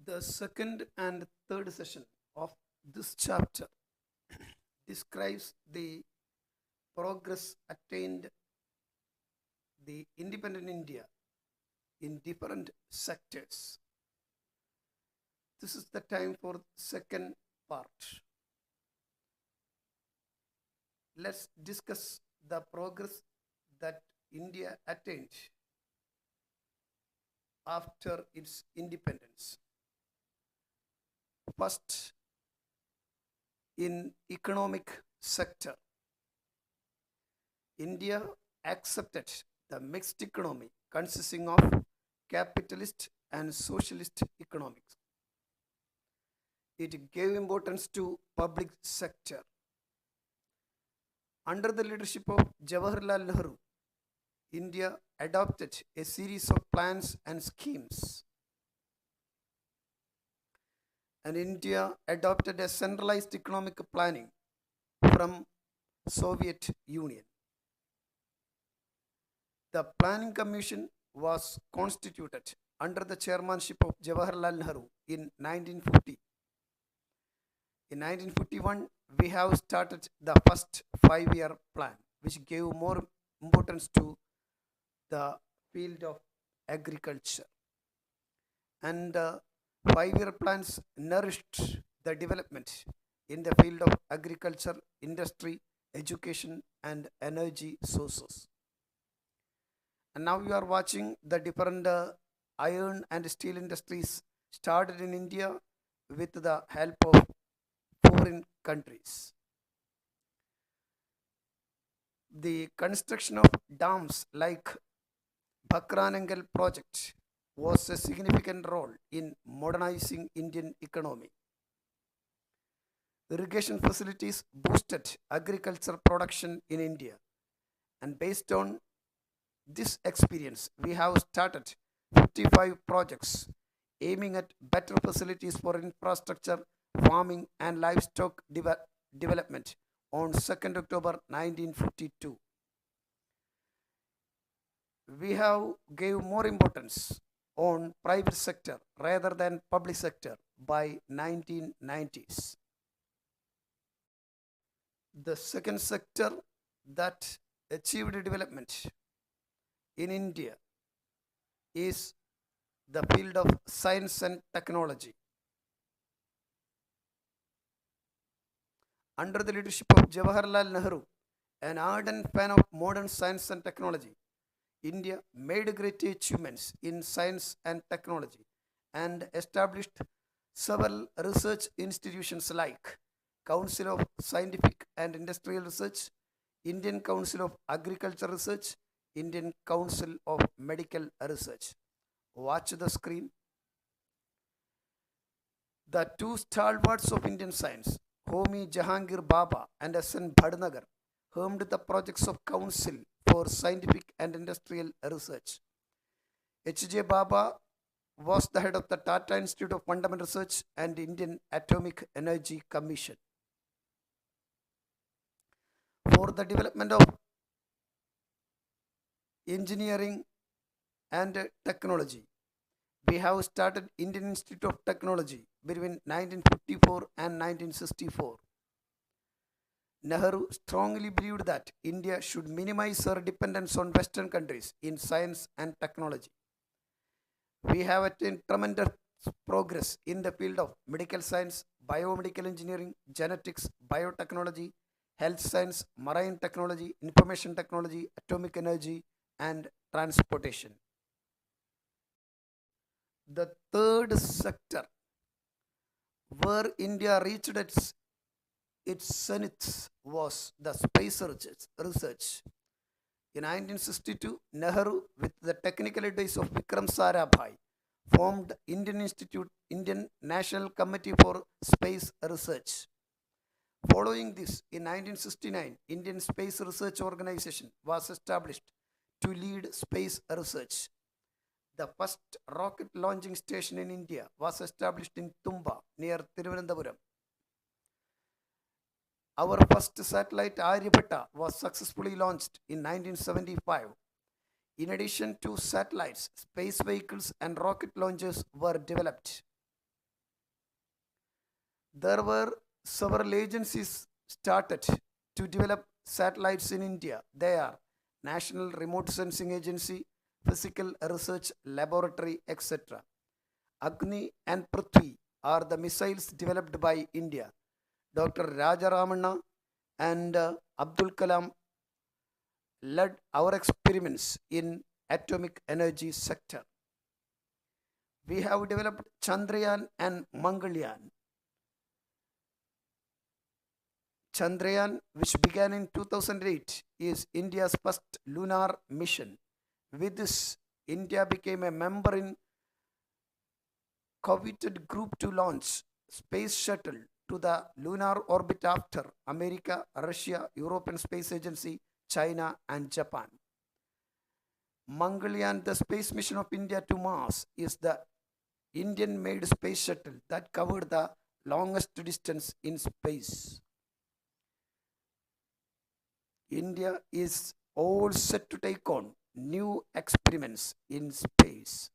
The second and third session of this chapter describes the progress attained the independent India in different sectors. This is the time for second part. Let's discuss the progress that India attained after its independence. First, in economic sector, India accepted the mixed economy consisting of capitalist and socialist economics. It gave importance to public sector. Under the leadership of Jawaharlal Nehru, India adopted a series of plans and schemes, and India adopted a centralized economic planning from Soviet Union. The Planning Commission was constituted under the chairmanship of Jawaharlal Nehru in 1950. In 1951, we have started the first 5-year plan, which gave more importance to the field of agriculture. And 5-year plans nourished the development in the field of agriculture, industry, education, and energy sources. And now you are watching the different iron and steel industries started in India with the help of foreign countries. The construction of dams like Bhakranangal project was a significant role in modernizing Indian economy. Irrigation facilities boosted agriculture production in India, and based on this experience, we have started 55 projects aiming at better facilities for infrastructure, farming, and livestock development on 2nd October 1952. We have gave more importance on private sector rather than public sector by 1990s. The second sector that achieved development in India is the field of science and technology. Under the leadership of Jawaharlal Nehru, an ardent fan of modern science and technology, India made great achievements in science and technology and established several research institutions like Council of Scientific and Industrial Research, Indian Council of Agriculture Research, Indian Council of Medical Research. Watch the screen. The two stalwarts of Indian science, Homi Jahangir Baba and S.N. Bhadnagar, helmed the projects of Council for Scientific and Industrial Research. H.J. Baba was the head of the Tata Institute of Fundamental Research and Indian Atomic Energy Commission. For the development of engineering and technology, we have started Indian Institute of Technology between 1954 and 1964. Nehru strongly believed that India should minimize her dependence on Western countries in science and technology. We have attained tremendous progress in the field of medical science, biomedical engineering, genetics, biotechnology, health science, marine technology, information technology, atomic energy, and transportation. The third sector where India reached its zenith was the space research. In 1962, Nehru, with the technical advice of Vikram Sarabhai, formed Indian National Committee for Space Research. Following this, in 1969, Indian Space Research Organization was established to lead space research. The first rocket launching station in India was established in Tumba near Thiruvananthapuram. Our first satellite Aryabhatta was successfully launched in 1975. In addition to satellites, space vehicles and rocket launchers were developed. There were several agencies started to develop satellites in India. They are National Remote Sensing Agency, Physical Research Laboratory, etc. Agni and Prithvi are the missiles developed by India. Dr. Rajaramana and Abdul Kalam led our experiments in atomic energy sector. We have developed Chandrayaan and Mangalyaan. Chandrayaan, which began in 2008, is India's first lunar mission. With this, India became a member in coveted group to launch space shuttle to the lunar orbit after America, Russia, European Space Agency, China, and Japan. Mangalyaan, the space mission of India to Mars, is the Indian made space shuttle that covered the longest distance in space. India is all set to take on new experiments in space.